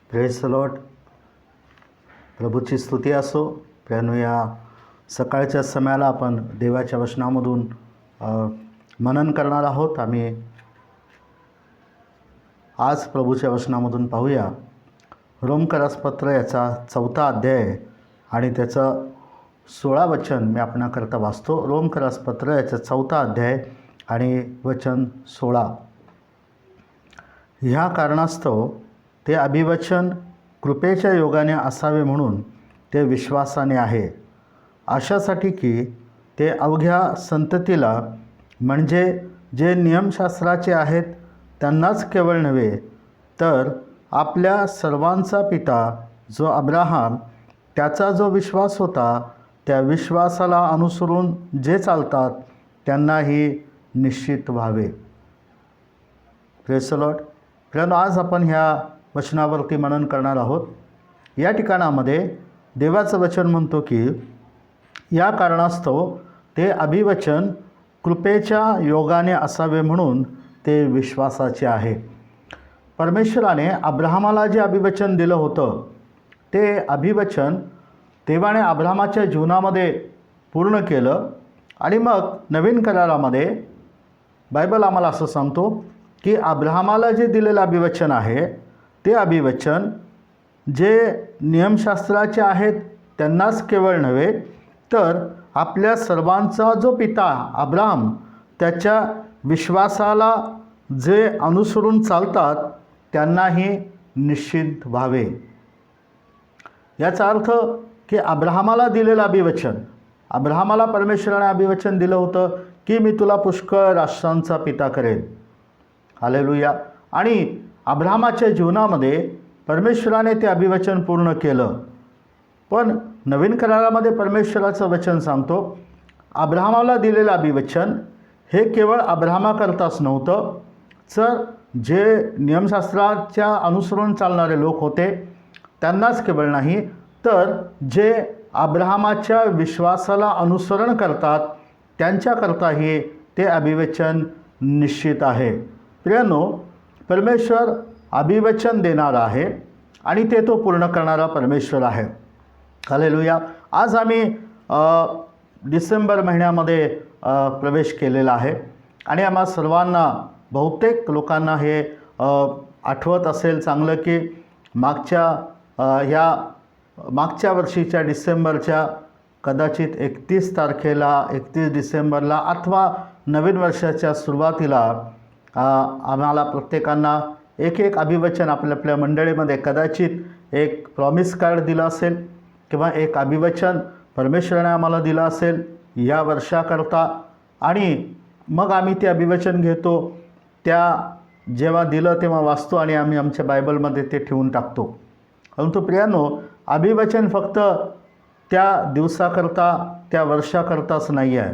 Praise the Lord. प्रभूची स्तुती असो. प्रियानो, या सकाळच्या समयाला आपण देवाच्या वचनामधून मनन करणार आहोत. आम्ही आज प्रभूच्या वचनामधून पाहूया रोमकरासपत्र याचा 4था अध्याय आणि त्याचं 16 वचन मी आपणाकरता वाचतो. रोमकरासपत्र याचा 4था अध्याय आणि वचन 16. ह्या कारणास्तव ते अभिवचन कृपेच्या योगाने असावे म्हणून ते विश्वासाने आहे, अशासाठी की ते अवघ्या संततीला म्हणजे जे नियमशास्त्राचे आहेत त्यांनाच केवळ नव्हे, तर आपल्या सर्वांचा पिता जो अब्राहम, त्याचा जो विश्वास होता त्या विश्वासाला अनुसरून जे चालतात त्यांनाही निश्चित व्हावे. Praise the Lord. प्रियानो, आज आपण ह्या वचनावरती मनन करणार आहोत. या ठिकाणामध्ये देवाचं वचन म्हणतो की या कारणास्तव ते अभिवचन कृपेच्या योगाने असावे म्हणून ते विश्वासाचे आहे. परमेश्वराने अब्राहमाला जे अभिवचन दिलं होतं ते अभिवचन देवाने अब्राहमाच्या जीवनामध्ये पूर्ण केलं. आणि मग नवीन करारामध्ये बायबल आम्हाला असं सांगतो की अब्राहमाला जे दिलेलं अभिवचन आहे ते अभिवचन जे नियमशास्त्राचे आहेत त्यांनाच केवळ नव्हे, तर आपल्या सर्वांचा जो पिता अब्राहम, त्याच्या विश्वासाला जे अनुसरून चालतात त्यांनाही निश्चित व्हावे. याचा अर्थ की अब्राहमाला दिलेलं अभिवचन, अब्राहमाला परमेश्वराने अभिवचन दिलं होतं की मी तुला पुष्कळ राष्ट्रांचा पिता करेन. हालेलुया. आणि अब्राहमाच्या जीवनामध्ये परमेश्वराने ते अभिवचन पूर्ण केलं. पण नवीन करारामध्ये परमेश्वराचं वचन सांगतो अब्राहमाला दिलेलं अभिवचन हे केवळ अब्राहमाकरताच नव्हतं, तर जे नियमशास्त्राच्या अनुसरून चालणारे लोक होते त्यांनाच केवळ नाही, तर जे अब्राहमाच्या विश्वासाला अनुसरण करतात त्यांच्याकरताही ते अभिवचन निश्चित आहे. प्रियानो, परमेश्वर अभिवचन देणारा आहे आणि ते तो पूर्ण करणारा परमेश्वर आहे. हालेलुया. आज आम्ही डिसेंबर महिन्यामध्ये प्रवेश केलेला आहे आणि आम्हा सर्वांना, बहुतेक लोकांना हे आठवत असेल चांगलं की मागच्या वर्षीच्या डिसेंबरच्या कदाचित 31 तारखेला, 31 डिसेंबरला अथवा नवीन वर्षाच्या सुरुवातीला आम्हाला प्रत्येकांना एक अभिवचन आपल्या मंडळीमध्ये कदाचित एक प्रॉमिस कार्ड दिलं असेल किंवा एक अभिवचन परमेश्वराने आम्हाला दिलं असेल या वर्षाकरता. आणि मग आम्ही ते अभिवचन घेतो, त्या जेव्हा दिलं तेव्हा वाचतो आणि आम्ही आमच्या बायबलमध्ये ते ठेवून टाकतो. परंतु प्रियानो, अभिवचन फक्त त्या दिवसाकरता, त्या वर्षाकरताच नाही आहे.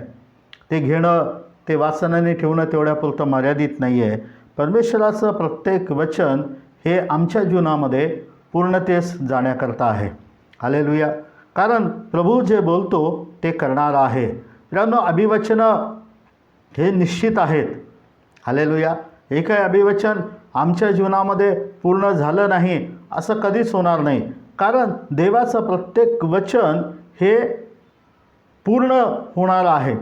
ते घेणं, ते वाचनाने ठेवणं तेवढ्यापुरतं मर्यादित नाही आहे. परमेश्वराचं प्रत्येक वचन हे आमच्या जीवनामध्ये पूर्णतेस जाण्याकरता आहे. हालेलुया. कारण प्रभू जे बोलतो ते करणार आहे. मित्रांनो, अभिवचनं हे निश्चित आहेत. हालेलुया. एकही अभिवचन आमच्या जीवनामध्ये पूर्ण झालं नाही असं कधीच होणार नाही, कारण देवाचं प्रत्येक वचन हे पूर्ण होणार आहे.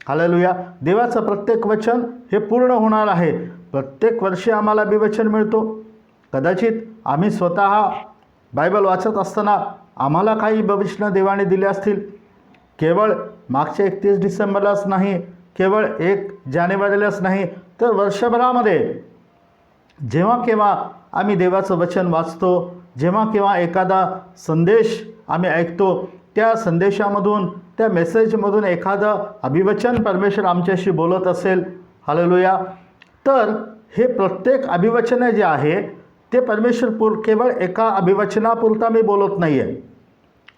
हालेलुया. देवाचं प्रत्येक वचन हे पूर्ण होणार आहे. प्रत्येक वर्षी आम्हाला अभिवचन मिळतो. कदाचित आम्ही स्वतः बायबल वाचत असताना आम्हाला काही भविष्य देवाने दिले असतील. केवळ मागच्या 31 डिसेंबरलाच नाही, केवळ 1 जानेवारीलाच नाही, तर वर्षभरामध्ये जेव्हा केव्हा आम्ही देवाचं वचन वाचतो, जेव्हा केव्हा एखादा संदेश आम्ही ऐकतो, त्या संदेशामधून, त्या मेसेजमधून एखादं अभिवचन परमेश्वर आमच्याशी बोलत असेल. हालेलुया. तर हे प्रत्येक अभिवचन जे आहे ते परमेश्वर केवळ एका अभिवचनापुरता मी बोलत नाही आहे.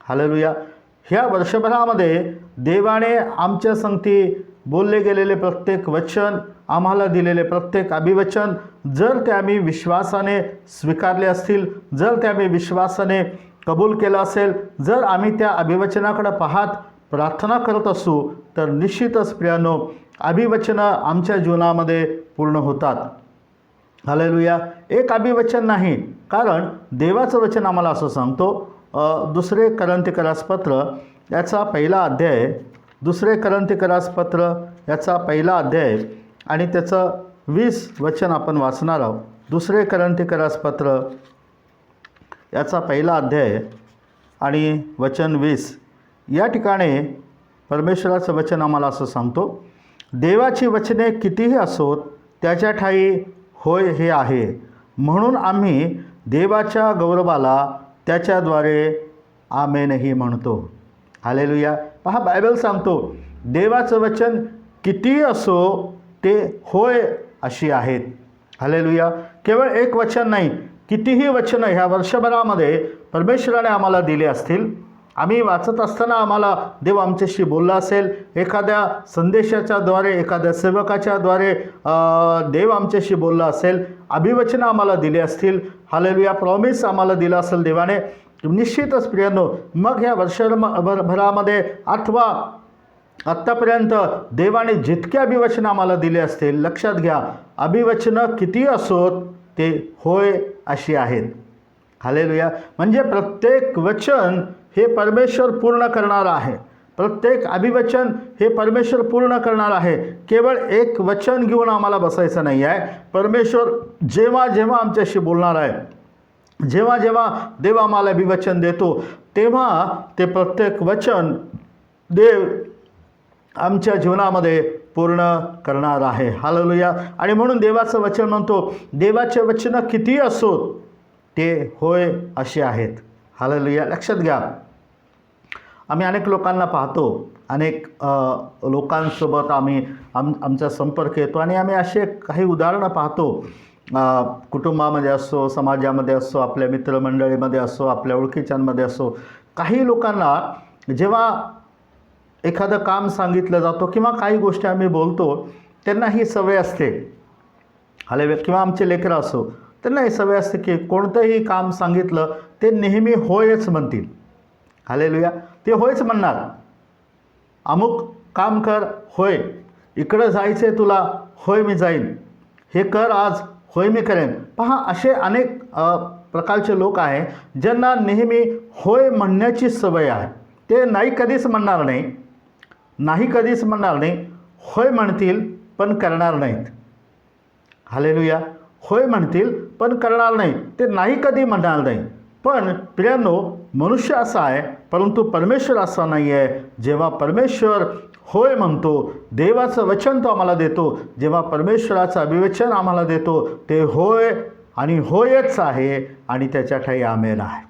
हालेलुया. ह्या वर्षभरामध्ये देवाने आमच्या संगती बोलले गेलेले प्रत्येक वचन, आम्हाला दिलेले प्रत्येक अभिवचन, जर ते आम्ही विश्वासाने स्वीकारले असतील, जर ते आम्ही विश्वासाने कबूल केलं असेल, जर आम्ही त्या अभिवचनाकडे पाहत प्रार्थना करत असू, तर निश्चितच प्रियानो अभिवचनं आमच्या जीवनामध्ये पूर्ण होतात. हालेलुया. एक अभिवचन नाही, कारण देवाचं वचन आम्हाला असं सांगतो, दुसरे कोरिन्थियरास पत्र याचा पहिला अध्याय, दुसरे कोरिन्थियरास पत्र याचा पहिला अध्याय आणि त्याचं 20 वचन आपण वाचणार आहोत. दुसरे कोरिन्थियरास पत्र याचा पहिला अध्याय आणि वचन 20 या ठिकाणी परमेश्वराचं वचन आम्हाला असं सांगतो, देवाची वचने कितीही असोत त्याच्या ठायी होय हे आहे, म्हणून आम्ही देवाच्या गौरवाला त्याच्याद्वारे आमेनही म्हणतो. हालेलुया. पहा, बायबल सांगतो देवाचं वचन कितीही असो ते होय अशी आहेत. हालेलुया. केवळ एक वचन नाही, कितीही वचनं ह्या वर्षभरामध्ये परमेश्वराने आम्हाला दिले असतील. आम्ही वाचत असताना आम्हाला देव आमच्याशी बोलला असेल, एखाद्या संदेशाच्या द्वारे, एखाद्या सेवकाच्या द्वारे देव आमच्याशी बोलला असेल, अभिवचनं आम्हाला दिले असतील. हालेलुया. प्रॉमिस आम्हाला दिला असेल देवाने. निश्चितच प्रियांनो, मग ह्या वर्षभरामध्ये अथवा आत्तापर्यंत देवाने जितके अभिवचनं आम्हाला दिले असतील, लक्षात घ्या, अभिवचनं किती असोत ते होय अशी आहेत. हालेलुया. म्हणजे प्रत्येक वचन हे परमेश्वर पूर्ण करणार आहे. प्रत्येक अभिवचन हे परमेश्वर पूर्ण करणार आहे. केवळ एक वचन घेऊन आम्हाला बसायचं नाही आहे. परमेश्वर जेव्हा जेव्हा आमच्याशी बोलणार आहे, जेव्हा जेव्हा देव आम्हाला अभिवचन देतो, तेव्हा ते प्रत्येक वचन देव आमच्या जीवनामध्ये पूर्ण करणार आहे. हालेलुया. आणि म्हणून देवाचं वचन म्हणतो, देवाचे वचनं किती असोत ते होय असे आहेत. हालेलुया. लक्षात घ्या, आम्ही अनेक लोकांना पाहतो, अनेक लोकांसोबत आमचा संपर्क येतो आणि आम्ही असे काही उदाहरणं पाहतो, कुटुंबामध्ये असो, समाजामध्ये असो, आपल्या मित्रमंडळीमध्ये असो, आपल्या ओळखीच्यांमध्ये असो. काही लोकांना जेव्हा एखादं काम सांगितलं जातो किंवा काही गोष्टी आम्ही बोलतो, त्यांना ही सवय असते. हालेलुया. किंवा आमचे लेकरं असो, त्यांना ही सवय असते की कोणतंही काम सांगितलं ते नेहमी होयच म्हणतील. हालेलुया. ते होयच म्हणणार. अमुक काम कर, होय. इकडं जायचं आहे तुला, होय मी जाईन. हे कर आज, होय मी करेन. पहा, असे अनेक प्रकारचे लोक आहे ज्यांना नेहमी होय म्हणण्याची सवय आहे. ते नाही कधीच म्हणणार नाही, नाही कधीच म्हणणार नाही. होय म्हणतील पण करणार नाहीत. हालेलुया. होय म्हणतील पण करणार नाही. ते नाही कधी म्हणणार नाही. पण प्रियांनो, मनुष्य असा आहे, परंतु परमेश्वर असा नाही आहे. जेव्हा परमेश्वर होय म्हणतो, देवाचं वचन तो आम्हाला देतो, जेव्हा परमेश्वराचं अभिवचन आम्हाला देतो, ते होय आणि होयच आहे आणि त्याच्या ठायी आमेन आहे.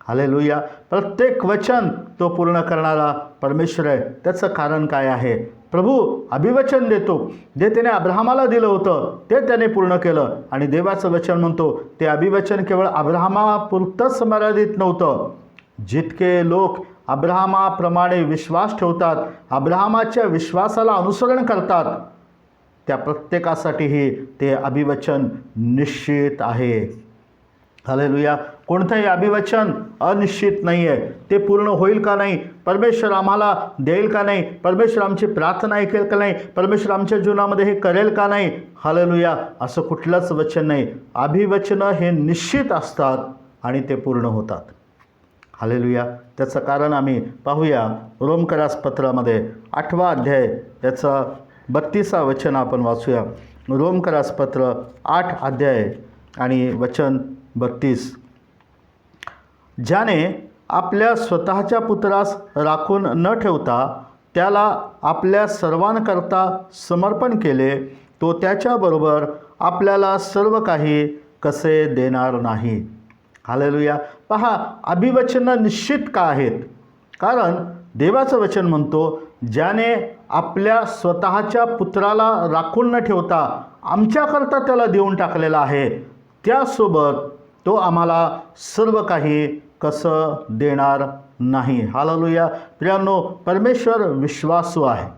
हालेलुया. प्रत्येक वचन तो पूर्ण करणारा परमेश्वर आहे. त्याचं कारण काय आहे? प्रभू अभिवचन देतो, जे त्याने अब्राहमाला दिलं होतं ते त्याने पूर्ण केलं. आणि देवाचं वचन म्हणतो ते अभिवचन केवळ अब्राहमापुरतंच मर्यादित नव्हतं. जितके लोक अब्राहमाप्रमाणे विश्वास ठेवतात, अब्राहमाच्या विश्वासाला अनुसरण करतात, त्या प्रत्येकासाठीही ते अभिवचन निश्चित आहे. हालेलुया. कोणतंही अभिवचन अनिश्चित नाही आहे. ते पूर्ण होईल का नाही, परमेश्वर आम्हाला देईल का नाही, परमेश्वर आमची प्रार्थना ऐकेल का नाही, परमेश्वर आमच्या जीवनामध्ये हे करेल का नाही, हालेलुया, असं कुठलंच वचन नाही. अभिवचनं हे निश्चित असतात आणि ते पूर्ण होतात. हालेलुया. त्याचं कारण आम्ही पाहूया. रोमकरास पत्रामध्ये 8वा अध्याय याचा 32 वचन आपण वाचूया. रोमकरास पत्र 8 अध्याय आणि वचन 32. ज्याने आपल्या स्वतःच्या पुत्रास राखून न ठेवता त्याला आपल्या सर्वांकरता समर्पण केले, तो त्याच्याबरोबर आपल्याला सर्व काही कसे देणार नाही. हालेलुया. पहा, अभिवचनं निश्चित का आहेत? कारण देवाचं वचन म्हणतो, ज्याने आपल्या स्वतःच्या पुत्राला राखून न ठेवता आमच्याकरता त्याला देऊन टाकलेला आहे, त्यासोबत तो आम्हाला सर्व काही कसं देणार नाही. हालेलुया. प्रियांनो, परमेश्वर विश्वासू आहे.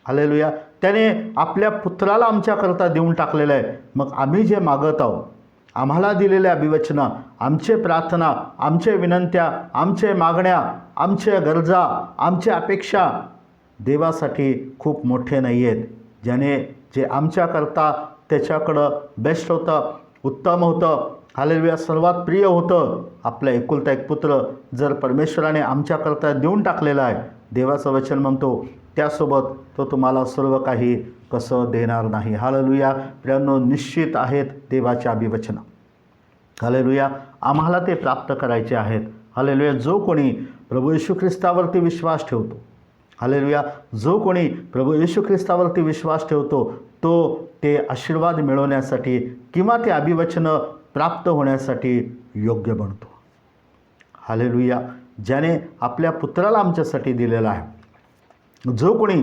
हालेलुया. त्याने आपल्या पुत्राला आमच्याकरता देऊन टाकलेलं आहे. मग आम्ही जे मागत आहोत, आम्हाला दिलेल्या अभिवचनं, आमचे प्रार्थना, आमचे विनंत्या, आमचे मागण्या, आमच्या गरजा, आमच्या अपेक्षा देवासाठी खूप मोठे नाही आहेत. ज्याने जे आमच्याकरता त्याच्याकडं बेस्ट होतं, उत्तम होतं, हालेलुया. सर्वात प्रिय होतं आपल्या एकुलता एक पुत्र जर परमेश्वराने आमच्याकरता देऊन टाकलेला आहे. देवाचं वचन म्हणतो त्यासोबत तो तुम्हाला सर्व काही कसं देणार नाही. हालेलुया. प्रियांनो, निश्चित आहेत देवाच्या अभिवचनं. हालेलुया. आम्हाला ते प्राप्त करायचे आहेत. हालेलुया. जो कोणी प्रभू येशू ख्रिस्तावरती विश्वास ठेवतो, हालेलुया, जो कोणी प्रभू येशू ख्रिस्तावरती विश्वास ठेवतो तो ते आशीर्वाद मिळवण्यासाठी किंवा ते अभिवचनं प्राप्त होण्यासाठी योग्य बनतो. हालेलुया. ज्याने आपल्या पुत्राला आमच्यासाठी दिलेला आहे, जो कोणी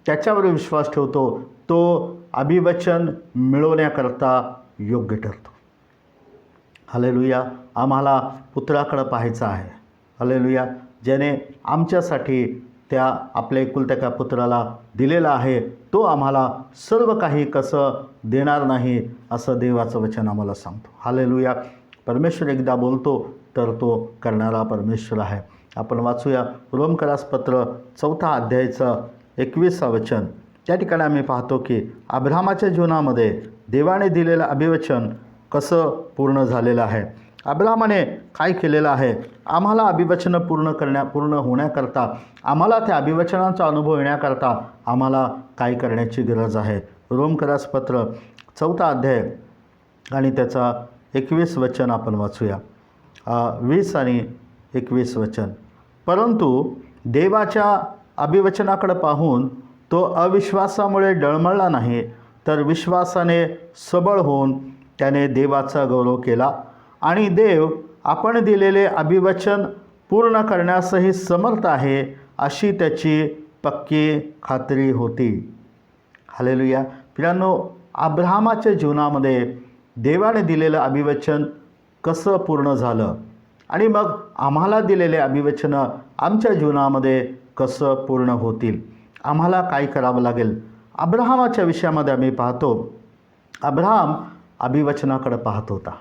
त्याच्यावर विश्वास ठेवतो तो अभिवचन मिळवण्याकरता योग्य ठरतो. हालेलुया. आम्हाला पुत्राकडं पाहायचं आहे. हालेलुया. ज्याने आमच्यासाठी त्या आपल्या एकुलत्या एका पुत्राला दिलेला आहे तो आम्हाला सर्व काही कसं देणार नाही असं देवाचं वचन आम्हाला सांगतो. हालेलुया. परमेश्वर एकदा बोलतो तर तो करणारा परमेश्वर आहे. आपण वाचूया रोमकरास पत्र 4 अध्यायाचं 21 वचन. त्या ठिकाणी आम्ही पाहतो की अब्राहामाच्या जीवनामध्ये देवाने दिलेलं अभिवचन कसं पूर्ण झालेलं आहे. अब्राहामाने काय केलेलं आहे, आम्हाला अभिवचनं पूर्ण होण्याकरता, आम्हाला त्या अभिवचनांचा अनुभव येण्याकरता आम्हाला काय करण्याची गरज आहे. रोमकरास पत्र 4 अध्याय आणि त्याचा 21 वचन आपण वाचूया. 20 आणि 21 वचन. परंतु देवाच्या अभिवचनाकडे पाहून तो अविश्वासामुळे डळमळला नाही, तर विश्वासाने सबळ होऊन त्याने देवाचा गौरव केला आणि देव आपण दिलेले अभिवचन पूर्ण करण्यासही समर्थ आहे अशी त्याची पक्की खात्री होती. हालेलुया. प्रियांनो, अब्राहामाच्या जीवनामध्ये देवाने दिलेलं अभिवचन कसं पूर्ण झालं आणि मग आम्हाला दिलेले अभिवचनं आमच्या जीवनामध्ये कसं पूर्ण होतील, आम्हाला काय करावं लागेल. अब्राहामाच्या विषयामध्ये आम्ही पाहतो, अब्राहाम अभिवचनाकडे पाहत होता.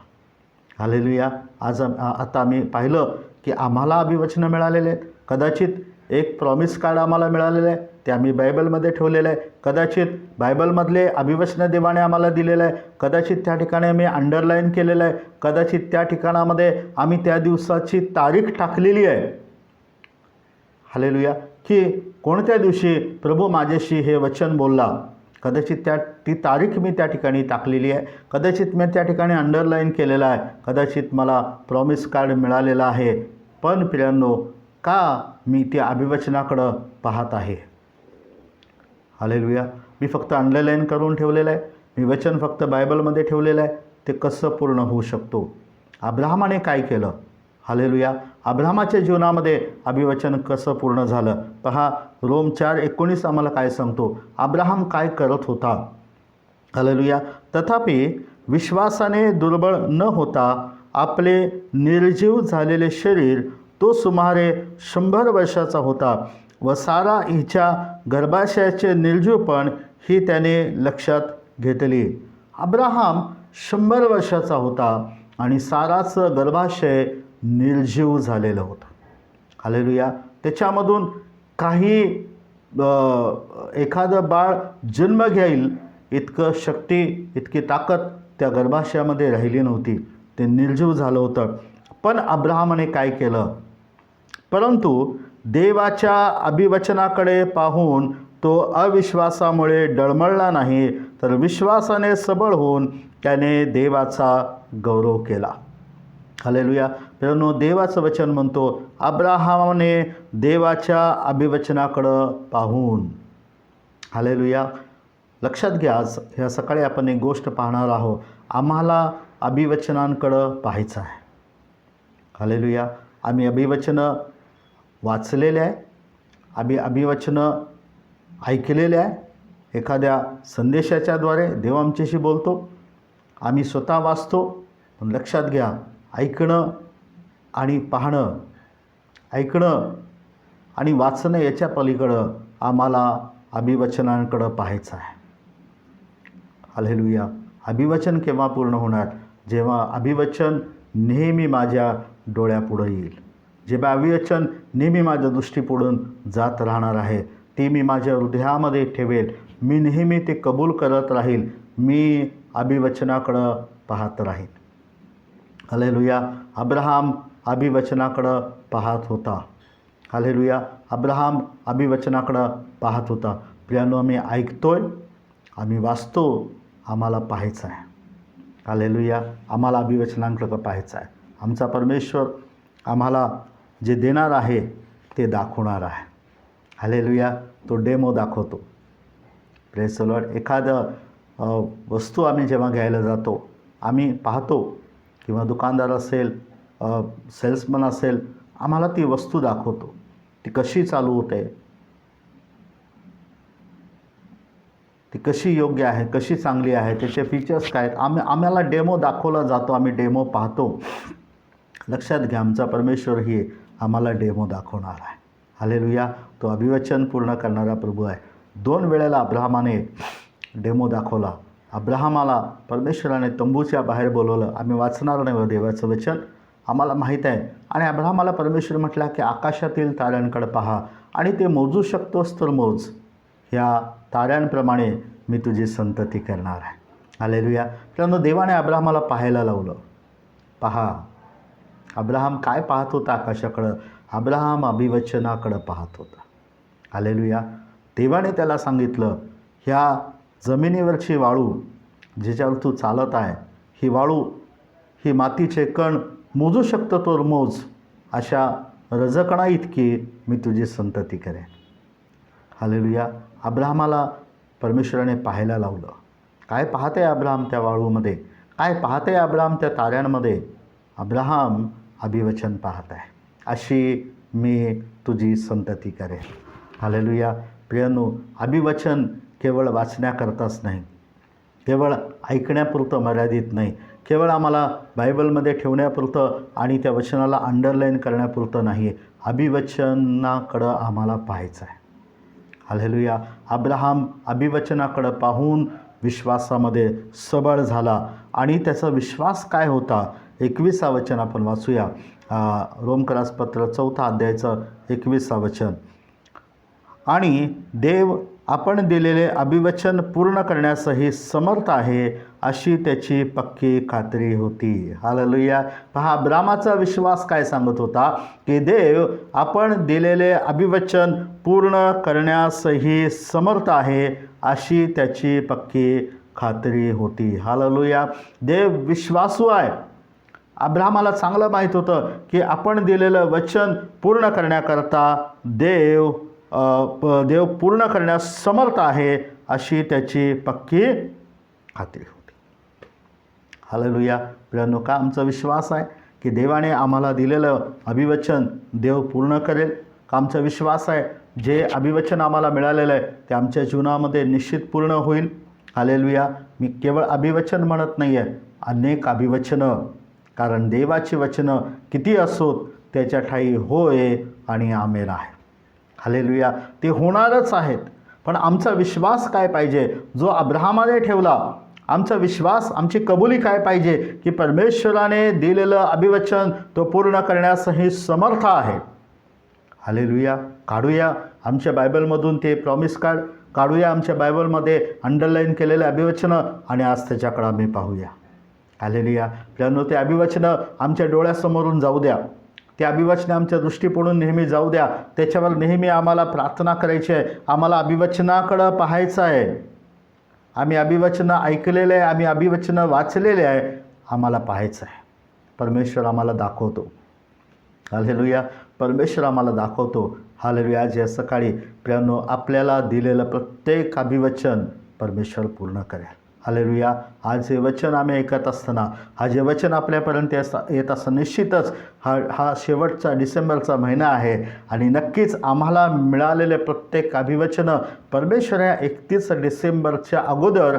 हालेलुया. आता आम्ही पाहिलं की आम्हाला अभिवचनं मिळालेले आहेत. कदाचित एक प्रॉमिस कार्ड आम्हाला मिळालेलं आहे, ते आम्ही बायबलमध्ये ठेवलेलं आहे. कदाचित बायबलमधले अभिवचनं देवाने आम्हाला दिलेलं आहे. कदाचित त्या ठिकाणी आम्ही अंडरलाईन केलेलं आहे. कदाचित त्या ठिकाणामध्ये आम्ही त्या दिवसाची तारीख टाकलेली आहे. हालेलुया. की कोणत्या दिवशी प्रभू माझ्याशी हे वचन बोलला, कदाचित ती तारीख मी त्या ठिकाणी टाकलेली आहे. कदाचित मी त्या ठिकाणी अंडरलाईन केलेलं आहे. कदाचित मला प्रॉमिस कार्ड मिळालेलं आहे. पण प्रियांनो, का मी त्या अभिवचनाकडं पाहत आहे. हालेलुया. मी फक्त अंडरलाईन करून ठेवलेलं आहे, मी वचन फक्त बायबलमध्ये ठेवलेलं आहे, ते कसं पूर्ण होऊ शकतो. अब्राहामाने काय केलं. हालेलुया. अब्राहामाच्या जीवनामध्ये अभिवचन कसं पूर्ण झालं पहा. रोम 4:19 आम्हाला काय सांगतो, अब्राहाम काय करत होता. हालेलुया. तथापि विश्वासाने दुर्बळ न होता आपले निर्जीव झालेले शरीर, तो सुमारे 100 वर्षाचा होता व सारा हिच्या गर्भाशयाचे निर्जीवपण ही त्याने लक्षात घेतली. अब्राहाम 100 वर्षाचा होता आणि साराचं गर्भाशय निर्जीव झालेलं होतं. हालेलुया. त्याच्यामधून काही एखादं बाळ जन्म घेईल इतकं शक्ती, इतकी ताकद त्या गर्भाशयामध्ये राहिली नव्हती. ते निर्जीव झालं होतं. पण अब्राहामाने काय केलं, परंतु देवाच्या अभिवचनाकडे पाहून तो अविश्वासामुळे डळमळला नाही, तर विश्वासाने सबळ होऊन त्याने देवाचा गौरव केला. हालेलुया. मित्रांनो, देवाचं वचन म्हणतो अब्राहामाने देवाच्या अभिवचनाकडं पाहून. हालेलुया. लक्षात घ्या, आज ह्या सकाळी आपण एक गोष्ट पाहणार आहोत. आम्हाला अभिवचनांकडं पाहायचं आहे. हालेलुया. आम्ही अभिवचनं वाचलेले आहे, अभिवचनं ऐकलेले आहे. एखाद्या संदेशाच्याद्वारे देव आमच्याशी बोलतो, आम्ही स्वतः वाचतो. पण लक्षात घ्या, ऐकणं आणि पाहणं, ऐकणं आणि वाचणं याच्या पलीकडं आम्हाला अभिवचनांकडं पाहायचं आहे. हालेलुया. अभिवचन केव्हा पूर्ण होणार, जेव्हा अभिवचन नेहमी माझ्या डोळ्यापुढं येईल, जेव्हा अभिवचन नेहमी माझ्या दृष्टीपुढून जात राहणार आहे, ते मी माझ्या हृदयामध्ये ठेवेल. मी नेहमी ते कबूल करत राहील. मी अभिवचनाकडं पाहत राहील. हालेलुया. अब्राहम अभिवचनाकडं पाहत होता. हालेलुया. अब्राहम अभिवचनाकडं पाहत होता. प्रियानो, आम्ही ऐकतोय, आम्ही वाचतो, आम्हाला पाहायचं आहे. हालेलुया. आम्हाला अभिवचनांकडं पाहायचं आहे. आमचा परमेश्वर आम्हाला जे देणार आहे ते दाखवणार आहे. हालेलुया. तो डेमो दाखवतो. Praise the Lord. एखादं वस्तू आम्ही जेव्हा घ्यायला जातो, आम्ही पाहतो, किंवा दुकानदार असेल, सेल्समन असेल, आम्हाला ती वस्तू दाखवतो, ती कशी चालू होते, ती कशी योग्य आहे, कशी चांगली आहे, त्याचे फीचर्स काय आहेत, आम्हाला डेमो दाखवला जातो, आम्ही डेमो पाहतो. लक्षात घ्या, आमचा परमेश्वरही आम्हाला डेमो दाखवणार आहे. हालेलुया. तो अभिवचन पूर्ण करणारा प्रभू आहे. 2 वेळेला अब्राहमाने डेमो दाखवला. अब्राहमाला परमेश्वराने तंबूच्या बाहेर बोलवलं. आम्ही वाचणार नाही देवाचं वचन, आम्हाला माहीत आहे. आणि अब्राहमाला परमेश्वर म्हटला की आकाशातील ताऱ्यांकडे पहा आणि ते मोजू शकतोस तर मोज. ह्या ताऱ्यांप्रमाणे मी तुझी संतती करणार आहे. हालेलुया. त्यामुळे देवाने अब्राहमाला पाहायला लावलं. पहा, अब्राहम काय पाहत होता आकाशाकडं? अब्राहम अभिवचनाकडं पाहत होता. हालेलुया. देवाने त्याला सांगितलं, ह्या जमिनीवरची वाळू ज्याच्यावर तू चालत आहे, ही वाळू, ही मातीचे कण मोजू शकतो तर मोज. अशा रजकणा इतकी मी तुझी संतती करेन. हालेलुया. अब्राहमाला परमेश्वराने पाहायला लावलं. काय पाहते अब्राहम त्या वाळूमध्ये? काय पाहते अब्राहम त्या ताऱ्यांमध्ये? अब्राहम अभिवचन पाहत आहे. अशी मी तुझी संतती करेन. हालेलुया. प्रियानो, अभिवचन केवळ वाचण्याकरताच नाही, केवळ ऐकण्यापुरतं मर्यादित नाही, केवळ आम्हाला बायबलमध्ये ठेवण्यापुरतं आणि त्या वचनाला अंडरलाईन करण्यापुरतं नाही. अभिवचनाकडं आम्हाला पाहायचं आहे. हालेलुया. अब्राहम अभिवचनाकडं पाहून विश्वासामध्ये सबळ झाला. आणि त्याचा विश्वास काय होता? 21 वचन आपण वाचूया. रोमकरास पत्र 4 अध्यायाचं 21 वचन. आणि देव आपण दिलेले अभिवचन पूर्ण करण्यासही समर्थ आहे, अशी त्याची पक्की खात्री होती. हालेलुया. पहा, अब्रामाचा विश्वास काय सांगत होता? की देव आपण दिलेले अभिवचन पूर्ण करण्यासही समर्थ आहे, अशी त्याची पक्की खात्री होती. हालेलुया. देव विश्वासू आहे. अब्रामाला चांगलं माहीत होतं की आपण दिलेलं वचन पूर्ण करण्याकरता देव पूर्ण करण्यास समर्थ आहे, अशी त्याची पक्की खात्री होती. हालेलुया. प्रियानो, का आमचा विश्वास आहे की देवाने आम्हाला दिलेलं अभिवचन देव पूर्ण करेल? का आमचा विश्वास आहे जे अभिवचन आम्हाला मिळालेलं आहे ते आमच्या जीवनामध्ये निश्चित पूर्ण होईल? हालेलुया. मी केवळ अभिवचन म्हणत नाही आहे, अनेक अभिवचनं, कारण देवाची वचनं किती असोत त्याच्या ठाई होय आणि आमेन आहे. हालेलुया. ते होणारच आहेत. पण आमचा विश्वास काय पाहिजे? जो अब्राहमाने ठेवला. आमचा विश्वास, आमची कबुली काय पाहिजे? की परमेश्वराने दिलेलं अभिवचन तो पूर्ण करण्यासही समर्थ आहे. हालेलुया. काढूया आमच्या बायबलमधून ते प्रॉमिस कार्ड, काढूया आमच्या बायबलमध्ये अंडरलाईन केलेले अभिवचनं आणि आज त्याच्याकडं आम्ही पाहूया. हालेलुया. प्रियानो, ते अभिवचनं आमच्या डोळ्यासमोरून जाऊ द्या. ते अभिवचने आमच्या दृष्टीपुढून नेहमी जाऊ द्या. त्याच्यावर नेहमी आम्हाला प्रार्थना करायची आहे. आम्हाला अभिवचनाकडं पाहायचं आहे. आम्ही अभिवचनं ऐकलेले आहे, आम्ही अभिवचनं वाचलेले आहे, आम्हाला पाहायचं आहे. परमेश्वर आम्हाला दाखवतो. हालेलुया. परमेश्वर आम्हाला दाखवतो. हालेलुया. आज या सकाळी प्रियानो, आपल्याला दिलेलं प्रत्येक अभिवचन परमेश्वर पूर्ण करेल. हालेलुया. आज हे वचन आम्ही ऐकत असताना, हा जे वचन आपल्यापर्यंत येत असं निश्चितच हा शेवटचा डिसेंबरचा महिना आहे आणि नक्कीच आम्हाला मिळालेले प्रत्येक अभिवचनं परमेश्वर या 31 डिसेंबरच्या अगोदर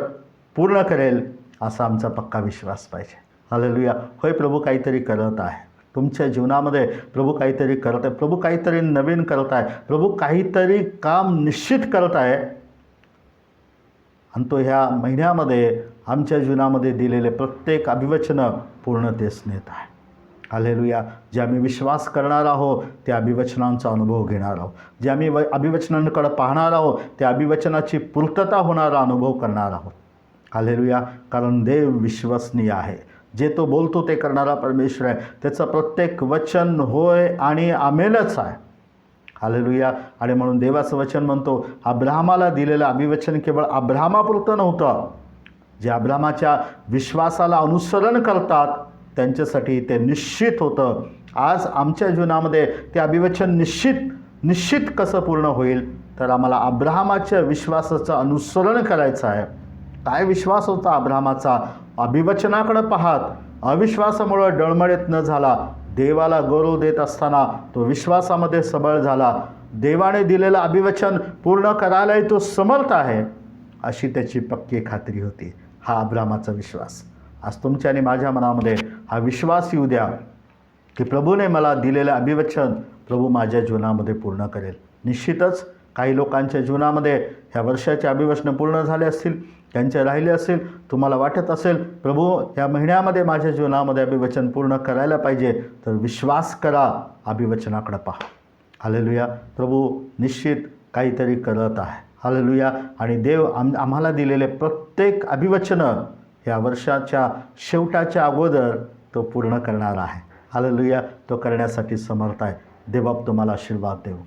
पूर्ण करेल, असा आमचा पक्का विश्वास पाहिजे. हालेलुया. होय, प्रभू काहीतरी करत आहे तुमच्या जीवनामध्ये. प्रभू काहीतरी करत आहे. प्रभू काहीतरी नवीन करत आहे. प्रभू काहीतरी काम निश्चित करत आहे आणि तो ह्या महिन्यामध्ये आमच्या जीवनामध्ये दिलेले प्रत्येक अभिवचनं पूर्णतेस नेत आहे. हालेलुया. जे आम्ही विश्वास करणार आहोत त्या अभिवचनांचा अनुभव घेणार आहोत. जे आम्ही अभिवचनांकडे पाहणार आहोत त्या अभिवचनाची पूर्तता होणारा अनुभव करणार आहोत. हालेलुया. कारण देव विश्वसनीय आहे. जे तो बोलतो ते करणारा परमेश्वर आहे. त्याचं प्रत्येक वचन होय आणि आमेनच आहे. हालेलुया. आणि म्हणून देवाचं वचन म्हणतो, अब्राहमाला दिलेलं अभिवचन केवळ अब्राहमापुरतं नव्हतं. जे अब्राहमाच्या विश्वासाला अनुसरण करतात त्यांच्यासाठी ते निश्चित होतं. आज आमच्या जीवनामध्ये ते अभिवचन निश्चित कसं पूर्ण होईल, तर आम्हाला अब्राहमाच्या विश्वासाचं अनुसरण करायचं आहे. काय विश्वास होता अब्राहमाचा? अभिवचनाकडं पाहत अविश्वासामुळं डळमळीत न झाला, देवाला गौरव देत असताना तो विश्वासामध्ये सबळ झाला. देवाने दिलेलं अभिवचन पूर्ण करायलाही तो समर्थ आहे, अशी त्याची पक्की खात्री होती. हा अब्राहमाचा विश्वास. आज तुमच्या आणि माझ्या मनामध्ये हा विश्वास येऊ द्या की प्रभूने मला दिलेलं अभिवचन प्रभू माझ्या जीवनामध्ये पूर्ण करेल. निश्चितच काही लोकांच्या जीवनामध्ये ह्या वर्षाचे अभिवचनं पूर्ण झाले असतील, त्यांचे राहिले असेल. तुम्हाला वाटत असेल प्रभू ह्या महिन्यामध्ये माझ्या जीवनामध्ये अभिवचन पूर्ण करायला पाहिजे, तर विश्वास करा, अभिवचनाकडे पहा. हालेलुया. प्रभू निश्चित काहीतरी करत आहे. हालेलुया. आणि देव आम्हाला दिलेले प्रत्येक अभिवचनं या वर्षाच्या शेवटाच्या अगोदर तो पूर्ण करणार आहे. हालेलुया. तो करण्यासाठी समर्थ आहे. देव तुम्हाला आशीर्वाद देव.